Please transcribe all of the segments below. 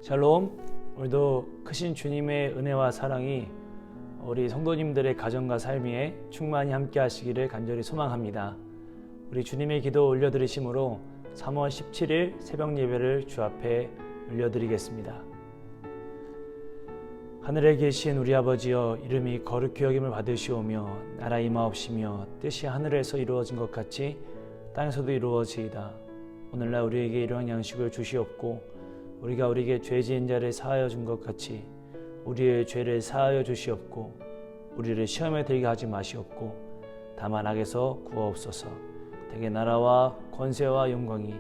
샬롬. 오늘도 크신 주님의 은혜와 사랑이 우리 성도님들의 가정과 삶에 충만히 함께 하시기를 간절히 소망합니다. 우리 주님의 기도 올려드리심으로 3월 17일 새벽 예배를 주 앞에 올려드리겠습니다. 하늘에 계신 우리 아버지여, 이름이 거룩히 여김을 받으시오며 나라 임하옵시며 뜻이 하늘에서 이루어진 것 같이 땅에서도 이루어지이다. 오늘날 우리에게 일용할 양식을 주시옵고 우리가 우리에게 죄 지은 자를 사하여 준 것 같이 우리의 죄를 사하여 주시옵고 우리를 시험에 들게 하지 마시옵고 다만 악에서 구하옵소서. 대개 나라와 권세와 영광이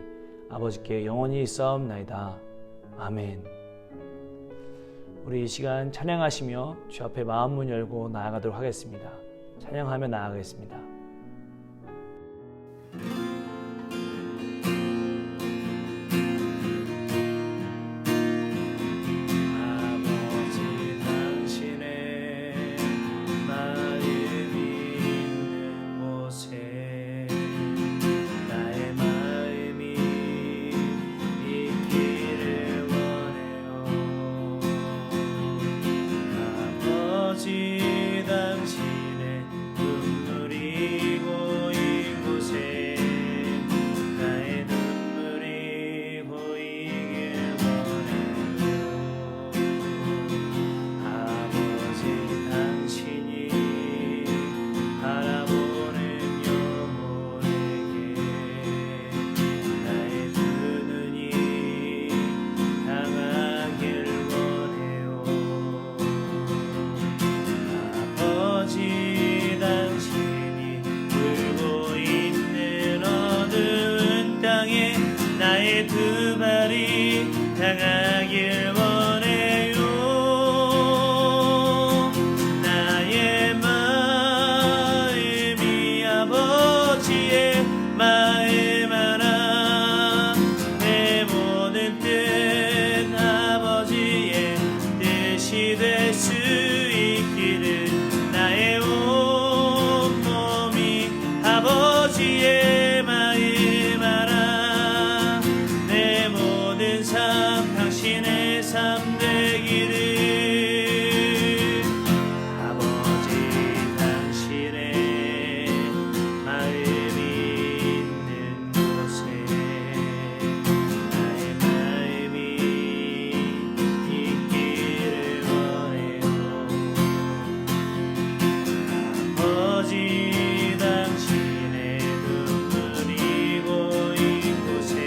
아버지께 영원히 있사옵나이다. 아멘. 우리 이 시간 찬양하시며 주 앞에 마음 문 열고 나아가도록 하겠습니다. 찬양하며 나아가겠습니다. 나의 두 발이 향하길 원해요. 나의 마음이 아버지의 마음 하나 내 모든 뜻 아버지의 뜻이 될 수 있기를 나의 온 몸이 아버지의 마음 당신의 삶 되기를 아버지 당신의 마음이 있는 곳에 나의 마음이 있기를 원해요. 아버지 당신의 눈물이 고인 곳에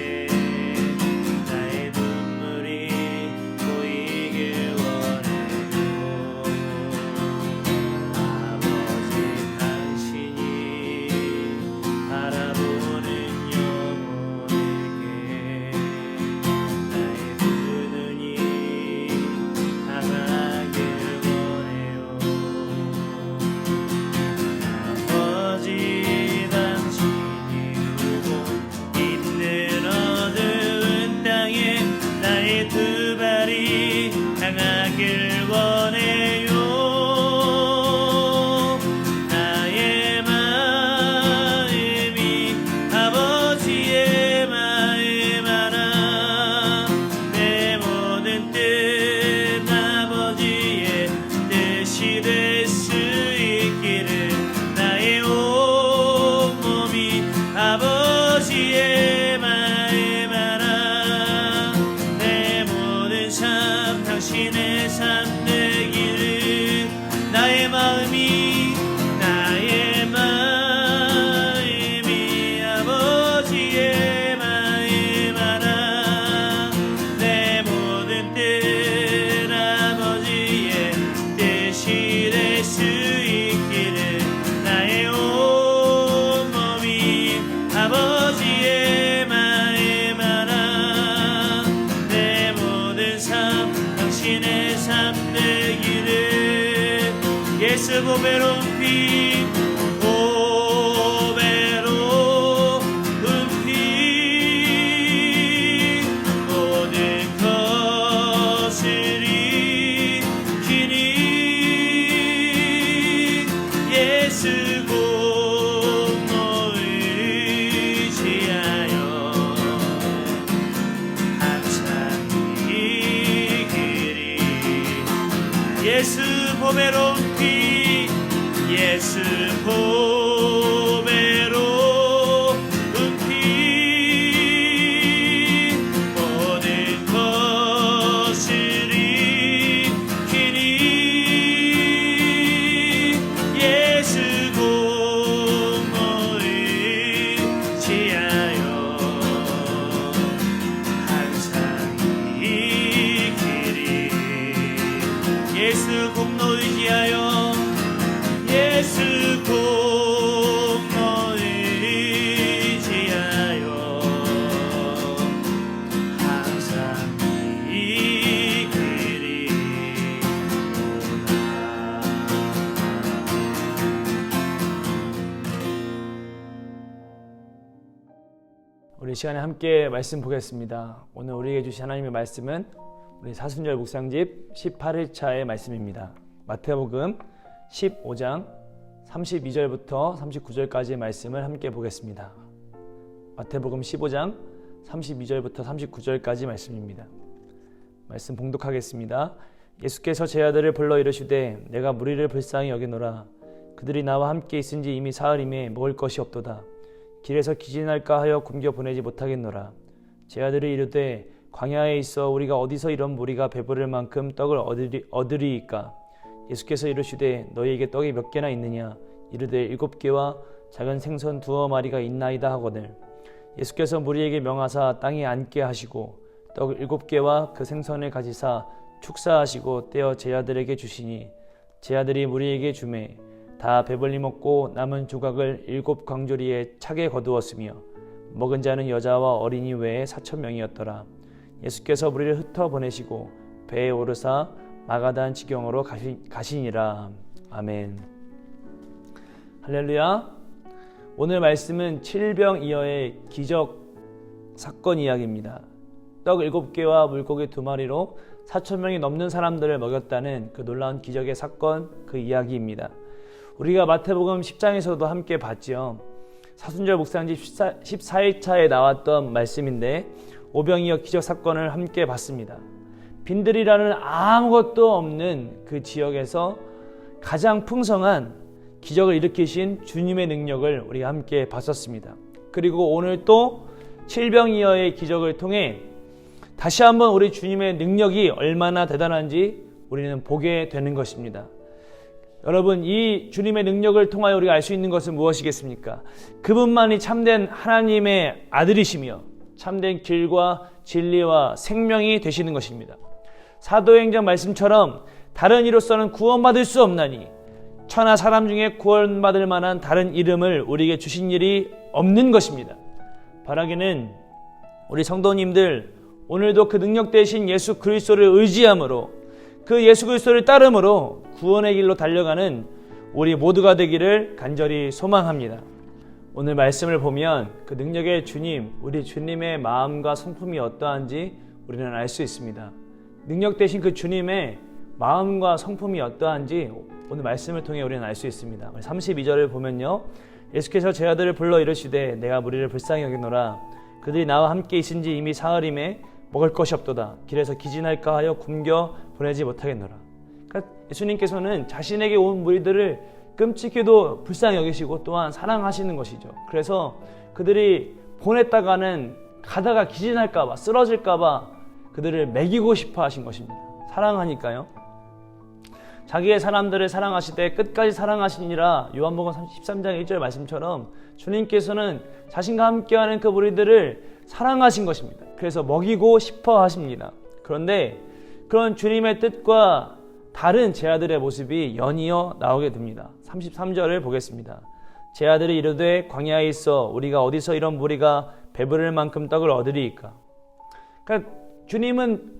두 발이 향하길 원해요. 나의 마음이 아버지의 마음 하나 내 모든 뜻 아버지의 뜻이 될 수 있기를 나의 온 몸이 아버지의 마음 하나 당신의 삶 되기를 나의 마음이 아버지의 마음 하나 내 모든 뜻 아버지의 뜻이 될 수 있기를 나의 온 몸이 아버지의 마음 하나 내 모든 삶 당신의 삶 되기를 예수 보배로운 피 보배로운 피 모든 것을 익히니 예수 공로를 의지하여 항상 예수 보배로운 피 예수 보배로운 피 모든 것을 익히니 예수 공로를 의지하여 항상 이기리 예수 공로 의지하여 예수 공로 의지하여 항상 이기리 우리 시간에 함께 말씀 보겠습니다. 오늘 우리에게 주신 하나님의 말씀은 우리 사순절 묵상집 18일차의 말씀입니다. 마태복음 15장 32절부터 39절까지의 말씀을 함께 보겠습니다. 마태복음 15장 32절부터 39절까지 말씀입니다. 말씀 봉독하겠습니다. 예수께서 제 아들을 불러 이르시되 내가 무리를 불쌍히 여기노라. 그들이 나와 함께 있은지 이미 사흘임에 먹을 것이 없도다. 길에서 기진할까 하여 굶겨 보내지 못하겠노라. 제 아들이 이르되 광야에 있어 우리가 어디서 이런 무리가 배부를 만큼 떡을 얻으리이까. 예수께서 이르시되 너희에게 떡이 몇 개나 있느냐. 이르되 7개와 작은 생선 2마리가 있나이다 하거늘. 예수께서 무리에게 명하사 땅에 앉게 하시고 떡 7개와 그 생선을 가지사 축사하시고 떼어 제 아들에게 주시니 제 아들이 무리에게 주매 다 배불리 먹고 남은 조각을 7 광조리에 차게 거두었으며 먹은 자는 여자와 어린이 외에 4,000명이었더라. 예수께서 무리를 흩어 보내시고 배에 오르사 마가단 지경으로 가시니라. 아멘. 할렐루야. 오늘 말씀은 7병이어의 기적 사건 이야기입니다. 떡 7개와 물고기 2마리로 4,000명이 넘는 사람들을 먹였다는 그 놀라운 기적의 사건, 그 이야기입니다. 우리가 마태복음 10장에서도 함께 봤죠. 사순절 묵상집 14일차에 나왔던 말씀인데 오병이어 기적 사건을 함께 봤습니다. 빈들이라는 아무것도 없는 그 지역에서 가장 풍성한 기적을 일으키신 주님의 능력을 우리가 함께 봤었습니다. 그리고 오늘 또 7병이어의 기적을 통해 다시 한번 우리 주님의 능력이 얼마나 대단한지 우리는 보게 되는 것입니다. 여러분, 이 주님의 능력을 통하여 우리가 알 수 있는 것은 무엇이겠습니까? 그분만이 참된 하나님의 아들이시며 참된 길과 진리와 생명이 되시는 것입니다. 사도행전 말씀처럼 다른 이로서는 구원받을 수 없나니 천하 사람 중에 구원받을 만한 다른 이름을 우리에게 주신 일이 없는 것입니다. 바라기는 우리 성도님들 오늘도 그 능력 대신 예수 그리스도를 의지함으로 그 예수 그리스도를 따름으로 구원의 길로 달려가는 우리 모두가 되기를 간절히 소망합니다. 오늘 말씀을 보면 그 능력의 주님, 우리 주님의 마음과 성품이 어떠한지 우리는 알 수 있습니다. 능력 대신 그 주님의 마음과 성품이 어떠한지 오늘 말씀을 통해 우리는 알 수 있습니다. 32절을 보면요, 예수께서 제 아들을 불러 이르시되 내가 무리를 불쌍히 여기노라. 그들이 나와 함께 있은지 이미 사흘임에 먹을 것이 없도다. 길에서 기진할까 하여 굶겨 보내지 못하겠노라. 그러니까 예수님께서는 자신에게 온 무리들을 끔찍히도 불쌍히 여기시고 또한 사랑하시는 것이죠. 그래서 그들이 보냈다가는 가다가 기진할까 봐, 쓰러질까 봐 그들을 먹이고 싶어 하신 것입니다. 사랑하니까요. 자기의 사람들을 사랑하시되 끝까지 사랑하시니라. 요한복음 13장 1절 말씀처럼 주님께서는 자신과 함께하는 그 무리들을 사랑하신 것입니다. 그래서 먹이고 싶어 하십니다. 그런데 그런 주님의 뜻과 다른 제 아들의 모습이 연이어 나오게 됩니다. 33절을 보겠습니다. 제 아들이 이르되 광야에 있어 우리가 어디서 이런 무리가 배부를 만큼 떡을 얻으리이까. 그러니까 주님은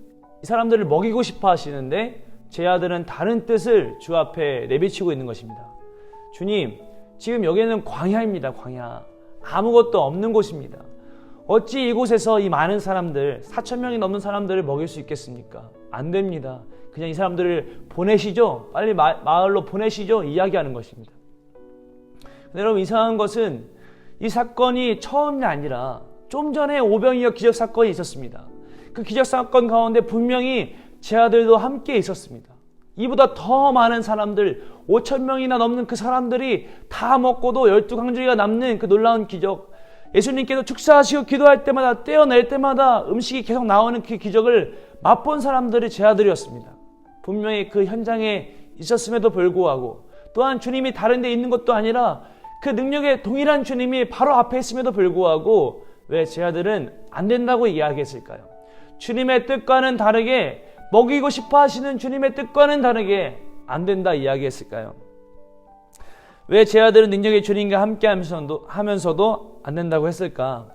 이 사람들을 먹이고 싶어 하시는데 제 아들은 다른 뜻을 주 앞에 내비치고 있는 것입니다. 주님, 지금 여기는 광야입니다. 광야. 아무것도 없는 곳입니다. 어찌 이곳에서 이 많은 사람들, 4,000명이 넘는 사람들을 먹일 수 있겠습니까? 안 됩니다. 그냥 이 사람들을 보내시죠. 빨리 마을로 보내시죠. 이야기하는 것입니다. 근데 여러분, 이상한 것은 이 사건이 처음이 아니라 좀 전에 오병이어 기적 사건이 있었습니다. 그 기적 사건 가운데 분명히 제 아들도 함께 있었습니다. 이보다 더 많은 사람들, 5,000명이나 넘는 그 사람들이 다 먹고도 12광주리가 남는 그 놀라운 기적, 예수님께서 축사하시고 기도할 때마다 떼어낼 때마다 음식이 계속 나오는 그 기적을 맛본 사람들이 제 아들이었습니다. 분명히 그 현장에 있었음에도 불구하고 또한 주님이 다른 데 있는 것도 아니라 그 능력의 동일한 주님이 바로 앞에 있음에도 불구하고 왜 제 아들은 안 된다고 이야기했을까요? 주님의 뜻과는 다르게, 먹이고 싶어 하시는 주님의 뜻과는 다르게 안 된다 이야기했을까요? 왜 제 아들은 능력의 주님과 함께 하면서도 안 된다고 했을까?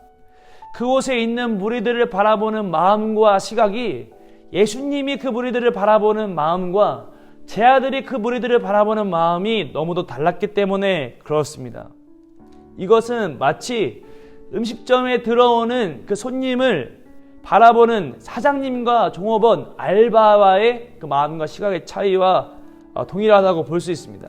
그곳에 있는 무리들을 바라보는 마음과 시각이 예수님이 그 무리들을 바라보는 마음과 제 아들이 그 무리들을 바라보는 마음이 너무도 달랐기 때문에 그렇습니다. 이것은 마치 음식점에 들어오는 그 손님을 바라보는 사장님과 종업원, 알바와의 그 마음과 시각의 차이와 동일하다고 볼 수 있습니다.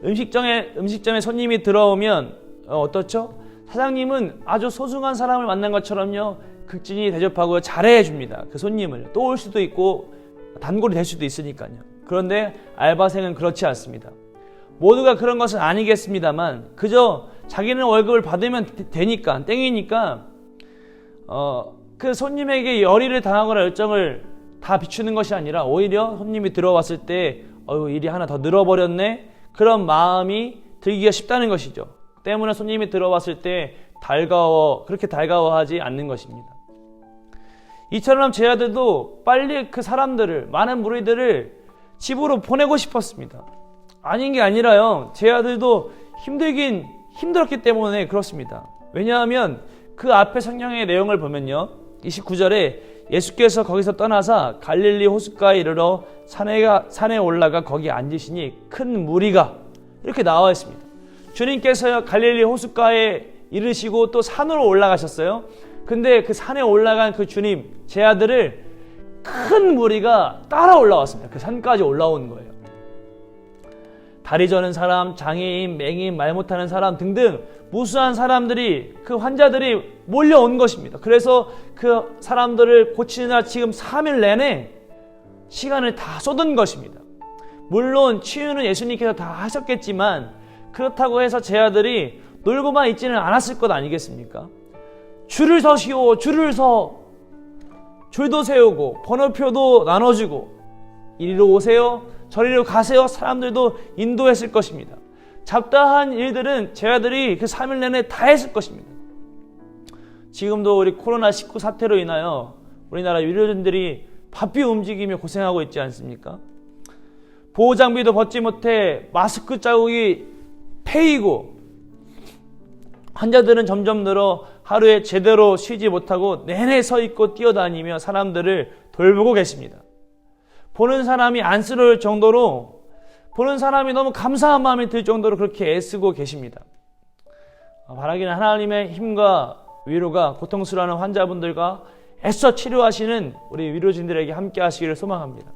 음식점에 손님이 들어오면 어떻죠? 사장님은 아주 소중한 사람을 만난 것처럼요, 극진히 대접하고 잘해 줍니다. 그 손님을 또 올 수도 있고 단골이 될 수도 있으니까요. 그런데 알바생은 그렇지 않습니다. 모두가 그런 것은 아니겠습니다만 그저 자기는 월급을 받으면 되니까, 땡이니까 그 손님에게 열의를 당하거나 열정을 다 비추는 것이 아니라 오히려 손님이 들어왔을 때 일이 하나 더 늘어버렸네, 그런 마음이 들기가 쉽다는 것이죠. 때문에 손님이 들어왔을 때 그렇게 달가워하지 않는 것입니다. 이처럼 제 아들도 빨리 그 사람들을, 많은 무리들을 집으로 보내고 싶었습니다. 아닌 게 아니라요, 제 아들도 힘들었기 때문에 그렇습니다. 왜냐하면 그 앞에 성경의 내용을 보면요, 29절에 예수께서 거기서 떠나사 갈릴리 호숫가에 이르러 산에 올라가 거기 앉으시니 큰 무리가, 이렇게 나와 있습니다. 주님께서 갈릴리 호숫가에 이르시고 또 산으로 올라가셨어요. 근데 그 산에 올라간 그 주님, 제 아들을 큰 무리가 따라 올라왔습니다. 그 산까지 올라온 거예요. 다리 저는 사람, 장애인, 맹인, 말 못하는 사람 등등 무수한 사람들이, 그 환자들이 몰려온 것입니다. 그래서 그 사람들을 고치느라 지금 3일 내내 시간을 다 쏟은 것입니다. 물론 치유는 예수님께서 다 하셨겠지만 그렇다고 해서 제 아들이 놀고만 있지는 않았을 것 아니겠습니까? 줄을 서시오, 줄을 서. 줄도 세우고 번호표도 나눠주고 이리로 오세요, 저리로 가세요, 사람들도 인도했을 것입니다. 잡다한 일들은 제 아들이 그 3일 내내 다 했을 것입니다. 지금도 우리 코로나19 사태로 인하여 우리나라 의료진들이 바삐 움직이며 고생하고 있지 않습니까? 보호장비도 벗지 못해 마스크 자국이 패이고 환자들은 점점 늘어 하루에 제대로 쉬지 못하고 내내 서 있고 뛰어다니며 사람들을 돌보고 계십니다. 보는 사람이 안쓰러울 정도로, 보는 사람이 너무 감사한 마음이 들 정도로 그렇게 애쓰고 계십니다. 바라기는 하나님의 힘과 위로가 고통스러워하는 환자분들과 애써 치료하시는 우리 위로진들에게 함께 하시기를 소망합니다.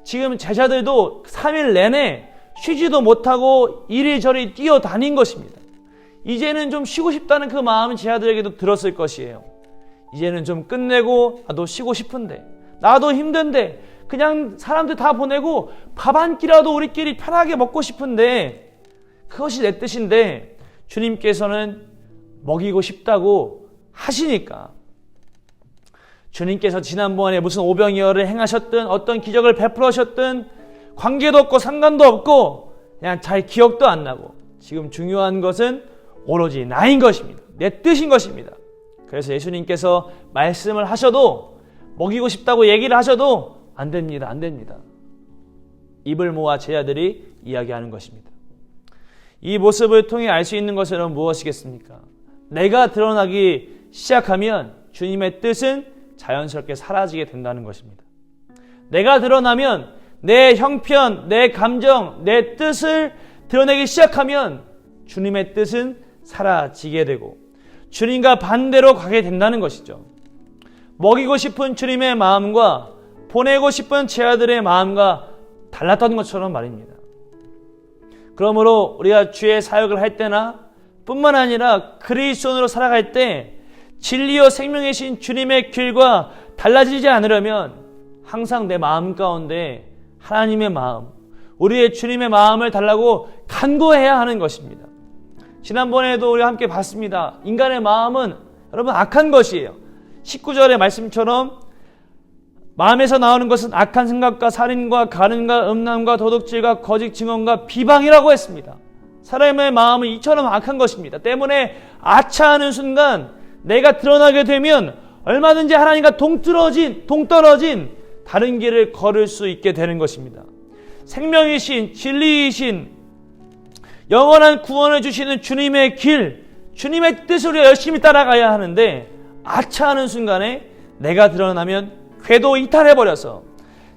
지금 제자들도 3일 내내 쉬지도 못하고 이리저리 뛰어다닌 것입니다. 이제는 좀 쉬고 싶다는 그 마음은 제 아들에게도 들었을 것이에요. 이제는 좀 끝내고 나도 쉬고 싶은데, 나도 힘든데, 그냥 사람들 다 보내고 밥 한 끼라도 우리끼리 편하게 먹고 싶은데, 그것이 내 뜻인데 주님께서는 먹이고 싶다고 하시니까, 주님께서 지난번에 무슨 오병이어를 행하셨든 어떤 기적을 베풀으셨든 관계도 없고 상관도 없고 그냥 잘 기억도 안 나고, 지금 중요한 것은 오로지 나인 것입니다. 내 뜻인 것입니다. 그래서 예수님께서 말씀을 하셔도, 먹이고 싶다고 얘기를 하셔도 안 됩니다. 안 됩니다. 입을 모아 제 아들이 이야기하는 것입니다. 이 모습을 통해 알 수 있는 것은 무엇이겠습니까? 내가 드러나기 시작하면 주님의 뜻은 자연스럽게 사라지게 된다는 것입니다. 내가 드러나면 내 형편, 내 감정, 내 뜻을 드러내기 시작하면 주님의 뜻은 사라지게 되고 주님과 반대로 가게 된다는 것이죠. 먹이고 싶은 주님의 마음과 보내고 싶은 제 아들의 마음과 달랐던 것처럼 말입니다. 그러므로 우리가 주의 사역을 할 때나 뿐만 아니라 그리스도인으로 살아갈 때 진리요 생명이신 주님의 길과 달라지지 않으려면 항상 내 마음 가운데 하나님의 마음, 우리의 주님의 마음을 달라고 간구해야 하는 것입니다. 지난번에도 우리 함께 봤습니다. 인간의 마음은 여러분 악한 것이에요. 19절의 말씀처럼 마음에서 나오는 것은 악한 생각과 살인과 간음과 음란과 도둑질과 거짓 증언과 비방이라고 했습니다. 사람의 마음은 이처럼 악한 것입니다. 때문에 아차하는 순간 내가 드러나게 되면 얼마든지 하나님과 동떨어진 다른 길을 걸을 수 있게 되는 것입니다. 생명이신, 진리이신, 영원한 구원을 주시는 주님의 길, 주님의 뜻을 열심히 따라가야 하는데 아차하는 순간에 내가 드러나면 궤도 이탈해버려서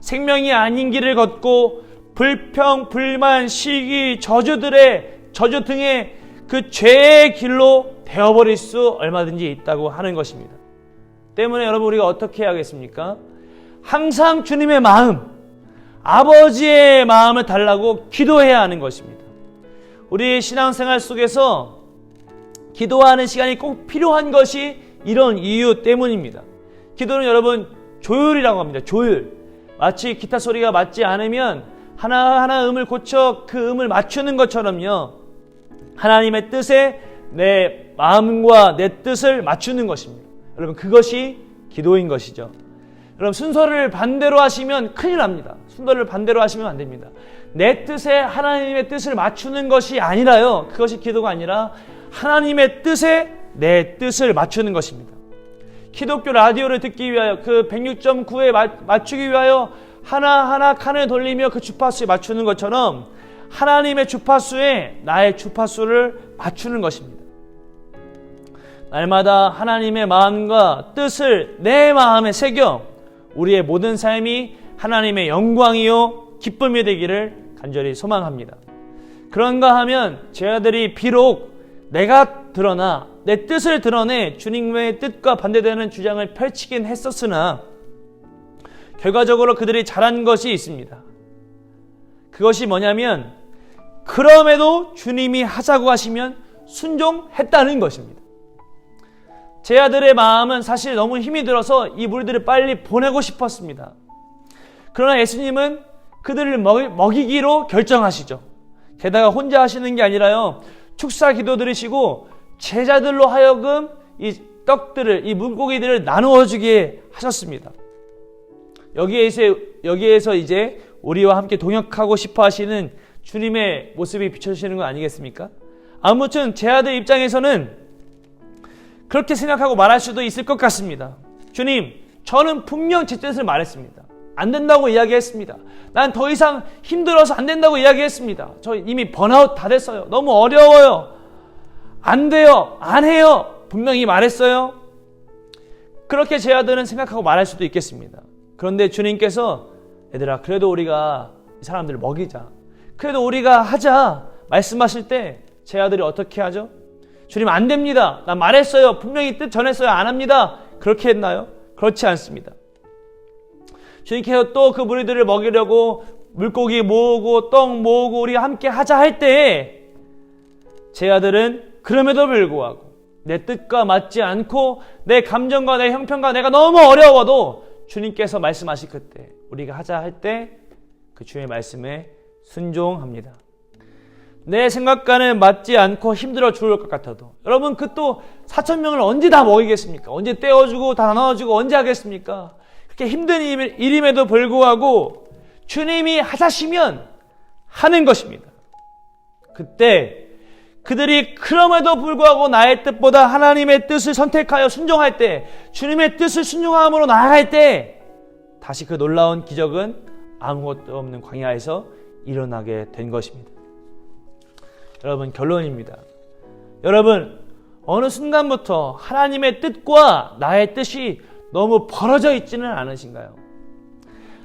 생명이 아닌 길을 걷고 불평, 불만, 시기, 저주 등의 그 죄의 길로 되어버릴 수 얼마든지 있다고 하는 것입니다. 때문에 여러분 우리가 어떻게 해야겠습니까? 항상 주님의 마음, 아버지의 마음을 달라고 기도해야 하는 것입니다. 우리의 신앙생활 속에서 기도하는 시간이 꼭 필요한 것이 이런 이유 때문입니다. 기도는 여러분 조율이라고 합니다. 조율. 마치 기타 소리가 맞지 않으면 하나하나 음을 고쳐 그 음을 맞추는 것처럼요. 하나님의 뜻에 내 마음과 내 뜻을 맞추는 것입니다. 여러분 그것이 기도인 것이죠. 여러분 순서를 반대로 하시면 큰일 납니다. 순서를 반대로 하시면 안 됩니다. 내 뜻에 하나님의 뜻을 맞추는 것이 아니라요. 그것이 기도가 아니라 하나님의 뜻에 내 뜻을 맞추는 것입니다. 기독교 라디오를 듣기 위하여 그 106.9에 맞추기 위하여 하나하나 칸을 돌리며 그 주파수에 맞추는 것처럼 하나님의 주파수에 나의 주파수를 맞추는 것입니다. 날마다 하나님의 마음과 뜻을 내 마음에 새겨 우리의 모든 삶이 하나님의 영광이요 기쁨이 되기를 간절히 소망합니다. 그런가 하면 제 아들이 비록 내가 드러나 내 뜻을 드러내 주님의 뜻과 반대되는 주장을 펼치긴 했었으나 결과적으로 그들이 잘한 것이 있습니다. 그것이 뭐냐면 그럼에도 주님이 하자고 하시면 순종했다는 것입니다. 제 아들의 마음은 사실 너무 힘이 들어서 이 무리들을 빨리 보내고 싶었습니다. 그러나 예수님은 그들을 먹이기로 결정하시죠. 게다가 혼자 하시는 게 아니라요. 축사 기도 드리시고 제자들로 하여금 이 떡들을, 이 물고기들을 나누어 주게 하셨습니다. 여기에서 이제 우리와 함께 동역하고 싶어 하시는 주님의 모습이 비춰지시는 거 아니겠습니까? 아무튼 제 아들 입장에서는 그렇게 생각하고 말할 수도 있을 것 같습니다. 주님, 저는 분명 제 뜻을 말했습니다. 안 된다고 이야기했습니다. 난 더 이상 힘들어서 안 된다고 이야기했습니다. 저 이미 번아웃 다 됐어요. 너무 어려워요. 안 돼요. 안 해요. 분명히 말했어요. 그렇게 제 아들은 생각하고 말할 수도 있겠습니다. 그런데 주님께서 얘들아 그래도 우리가 이 사람들을 먹이자. 그래도 우리가 하자. 말씀하실 때 제 아들이 어떻게 하죠? 주님 안 됩니다. 난 말했어요. 분명히 뜻 전했어요. 안 합니다. 그렇게 했나요? 그렇지 않습니다. 주님께서 또 그 무리들을 먹이려고 물고기 모으고 떡 모으고 우리가 함께 하자 할 때 제 아들은 그럼에도 불구하고 내 뜻과 맞지 않고 내 감정과 내 형편과 내가 너무 어려워도 주님께서 말씀하실 그때 우리가 하자 할 때 그 주의 말씀에 순종합니다. 내 생각과는 맞지 않고 힘들어 죽을 것 같아도 여러분 그 또 4,000명을 언제 다 먹이겠습니까? 언제 떼어주고 다 나눠주고 언제 하겠습니까? 그렇게 힘든 일임에도 불구하고 주님이 하자시면 하는 것입니다. 그때 그들이 그럼에도 불구하고 나의 뜻보다 하나님의 뜻을 선택하여 순종할 때 주님의 뜻을 순종함으로 나아갈 때 다시 그 놀라운 기적은 아무것도 없는 광야에서 일어나게 된 것입니다. 여러분 결론입니다. 여러분 어느 순간부터 하나님의 뜻과 나의 뜻이 너무 벌어져 있지는 않으신가요?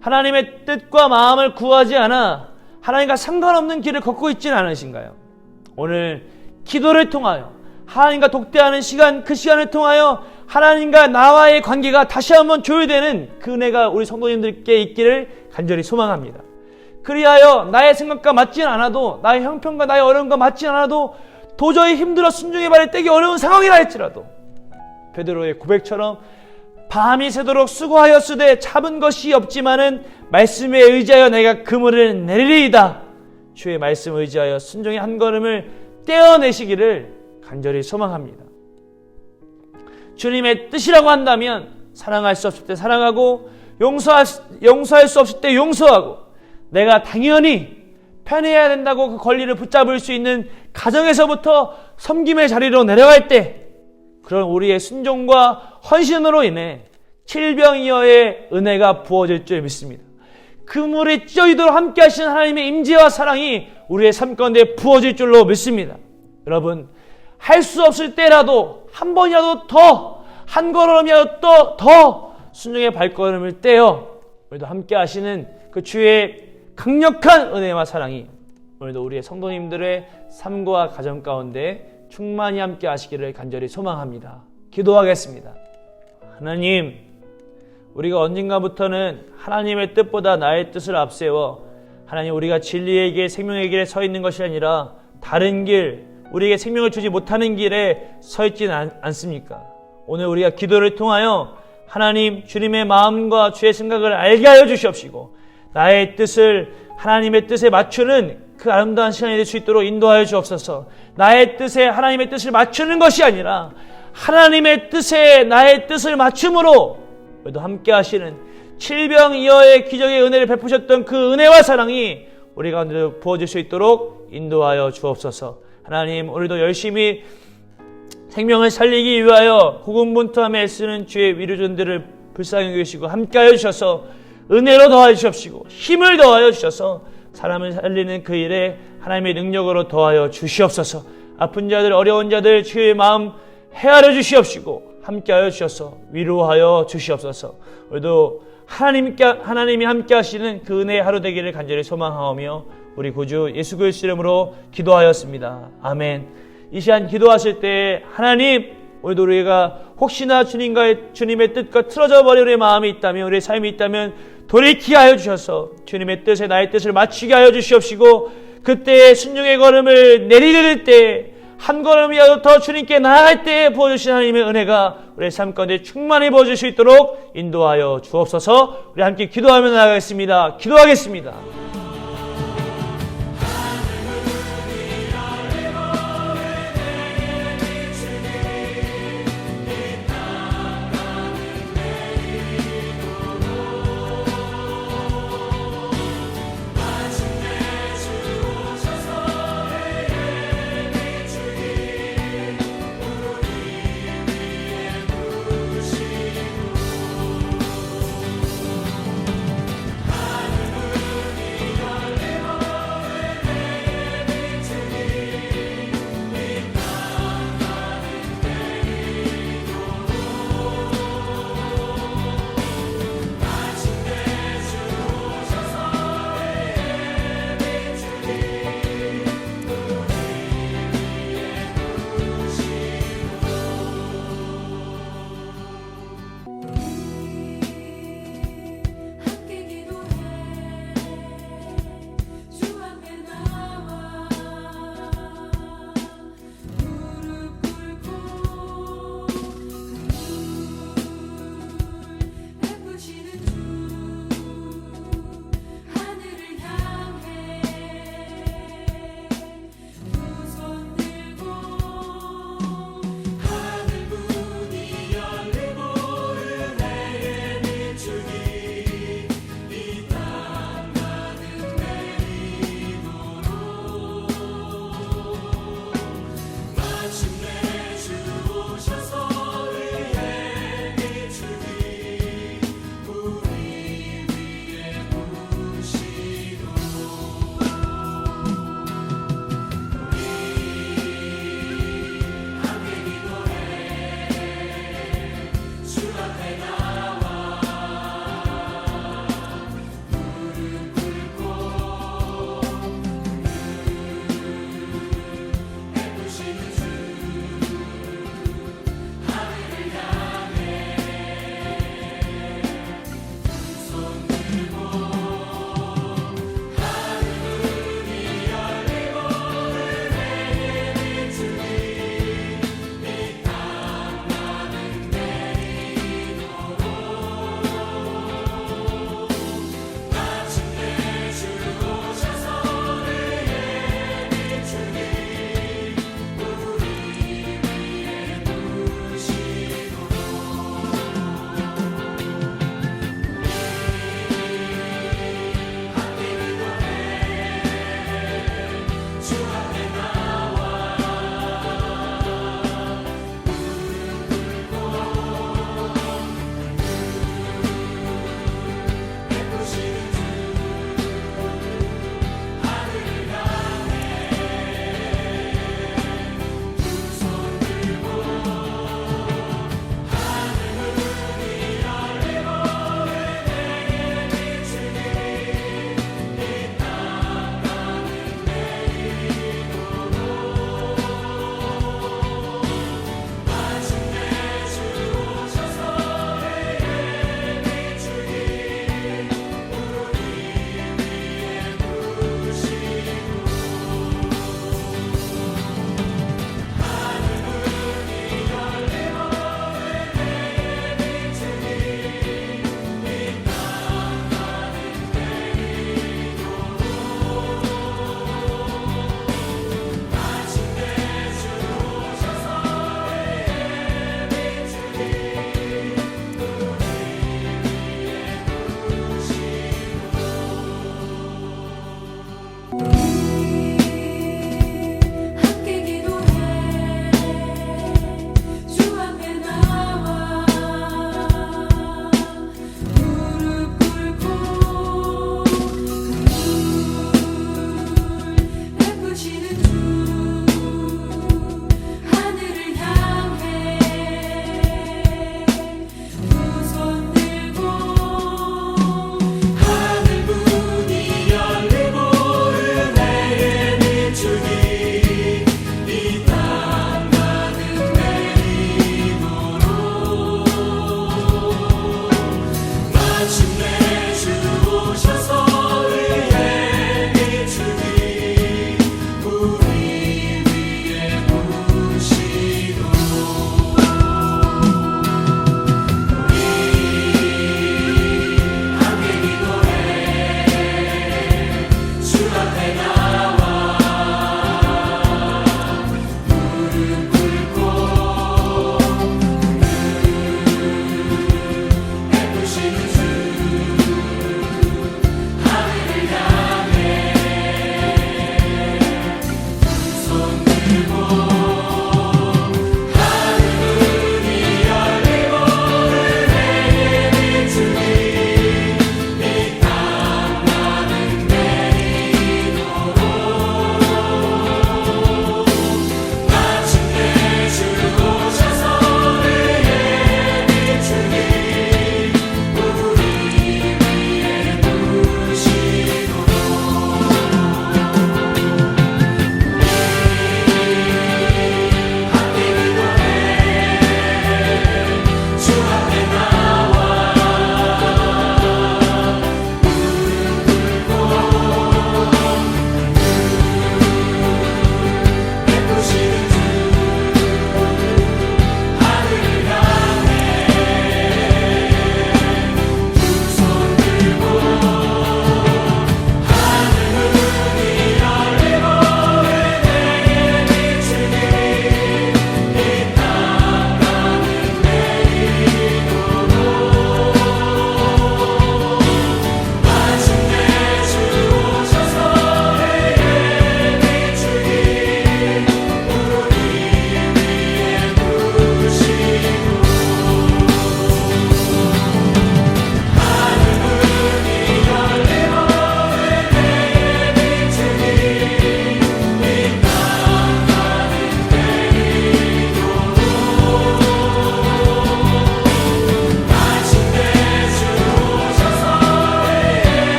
하나님의 뜻과 마음을 구하지 않아 하나님과 상관없는 길을 걷고 있지는 않으신가요? 오늘 기도를 통하여 하나님과 독대하는 시간, 그 시간을 통하여 하나님과 나와의 관계가 다시 한번 조율되는 그 은혜가 우리 성도님들께 있기를 간절히 소망합니다. 그리하여 나의 생각과 맞지는 않아도 나의 형편과 나의 어려움과 맞지 않아도 도저히 힘들어 순종의 발을 떼기 어려운 상황이라 할지라도 베드로의 고백처럼 밤이 새도록 수고하였으되 잡은 것이 없지만은 말씀에 의지하여 내가 그물을 내리리이다. 주의 말씀에 의지하여 순종의 한 걸음을 떼어내시기를 간절히 소망합니다. 주님의 뜻이라고 한다면 사랑할 수 없을 때 사랑하고 용서할 수 없을 때 용서하고 내가 당연히 편해야 된다고 그 권리를 붙잡을 수 있는 가정에서부터 섬김의 자리로 내려갈 때 그런 우리의 순종과 헌신으로 인해 칠병이어의 은혜가 부어질 줄 믿습니다. 그물이 찢어지도록 함께 하시는 하나님의 임재와 사랑이 우리의 삶 가운데 부어질 줄로 믿습니다. 여러분 할 수 없을 때라도 한 번이라도 더 한 걸음이라도 더 순종의 발걸음을 떼어 우리도 함께 하시는 그 주의 강력한 은혜와 사랑이 오늘도 우리의 성도님들의 삶과 가정 가운데 충만히 함께 하시기를 간절히 소망합니다. 기도하겠습니다. 하나님, 우리가 언젠가부터는 하나님의 뜻보다 나의 뜻을 앞세워 하나님, 우리가 진리의 길, 생명의 길에 서 있는 것이 아니라 다른 길, 우리에게 생명을 주지 못하는 길에 서 있지는 않습니까? 오늘 우리가 기도를 통하여 하나님, 주님의 마음과 주의 생각을 알게 하여 주시옵시고 나의 뜻을 하나님의 뜻에 맞추는 그 아름다운 시간이 될 수 있도록 인도하여 주옵소서. 나의 뜻에 하나님의 뜻을 맞추는 것이 아니라 하나님의 뜻에 나의 뜻을 맞춤으로 우리도 함께 하시는 칠병이어의 기적의 은혜를 베푸셨던 그 은혜와 사랑이 우리 가운데 부어질 수 있도록 인도하여 주옵소서. 하나님, 오늘도 열심히 생명을 살리기 위하여 고군분투함에 애쓰는 주의 위로전들을 불쌍히 여기시고 함께하여 주셔서 은혜로 더하여 주시옵시고 힘을 더하여 주셔서 사람을 살리는 그 일에 하나님의 능력으로 더하여 주시옵소서. 아픈 자들, 어려운 자들 주의 마음 헤아려 주시옵시고 함께하여 주셔서 위로하여 주시옵소서. 우리도 하나님이 함께 하시는 그 은혜의 하루 되기를 간절히 소망하오며 우리 구주 예수 그리스도 이름으로 기도하였습니다. 아멘. 이 시간 기도하실 때 하나님, 오늘도 우리가 혹시나 주님의 뜻과 틀어져 버린 우리의 마음이 있다면, 우리의 삶이 있다면 돌이키게 하여 주셔서 주님의 뜻에 나의 뜻을 맞추게 하여 주시옵시고 그때의 순종의 걸음을 내디딜 때 한 걸음이라도 더 주님께 나아갈 때에 부어주신 하나님의 은혜가 우리의 삶 가운데 충만히 부어질 수 있도록 인도하여 주옵소서. 우리 함께 기도하며 나아가겠습니다. 기도하겠습니다.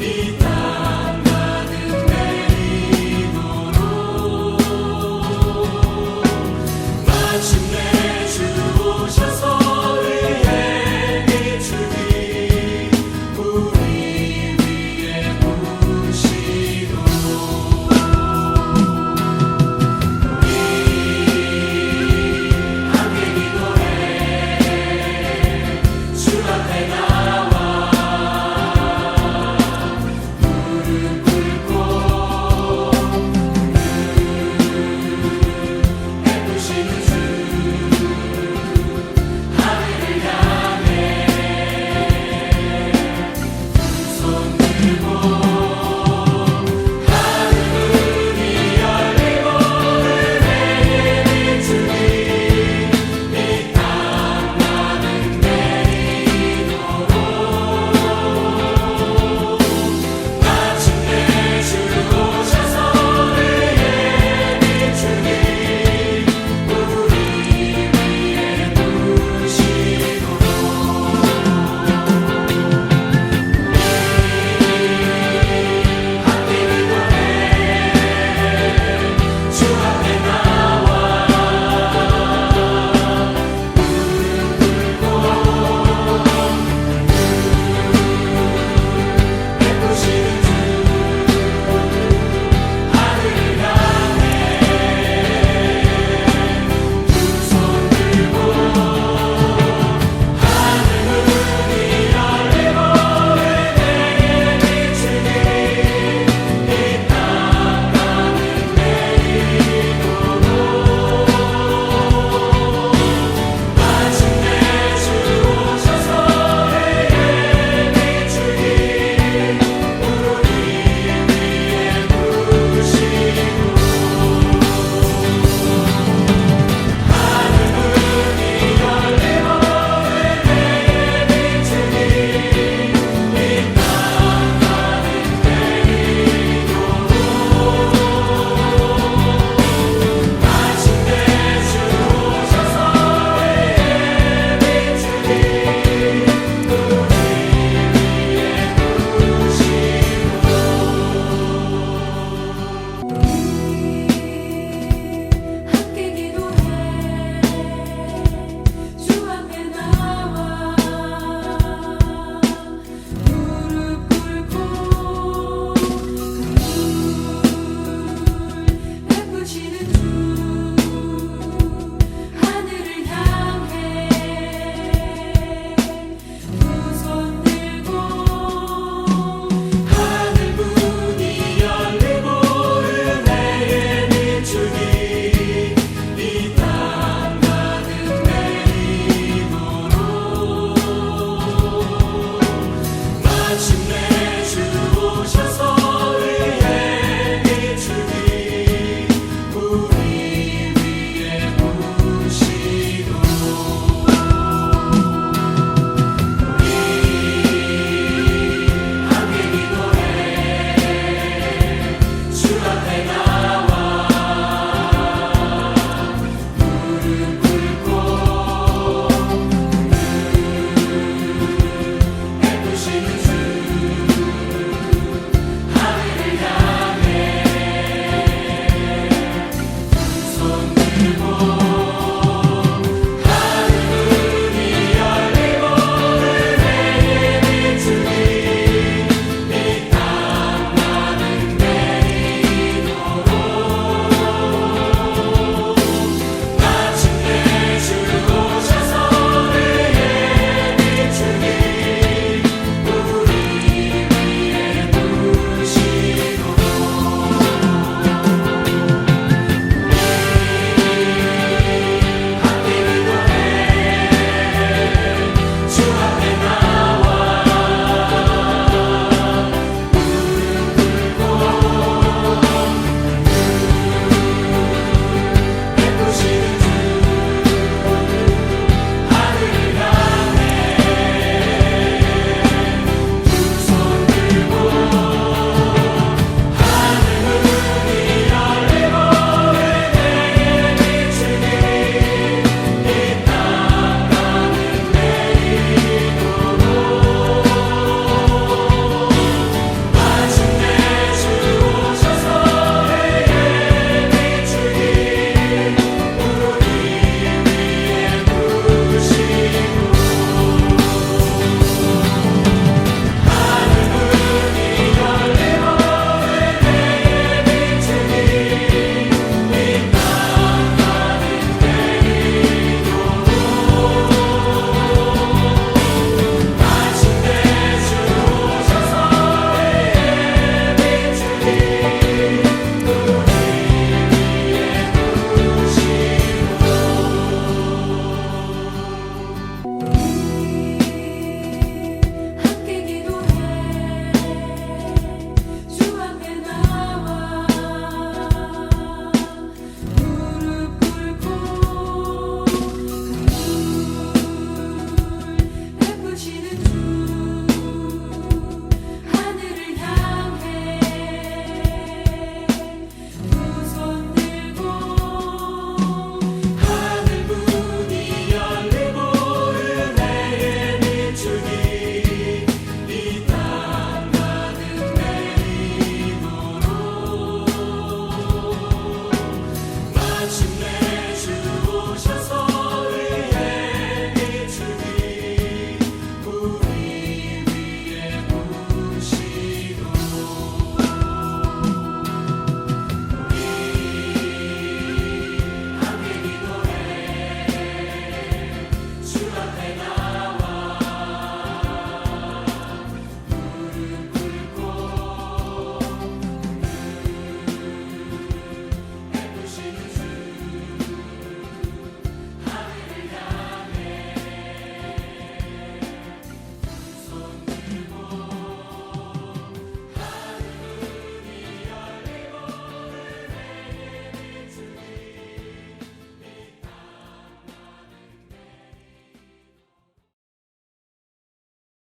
이 땅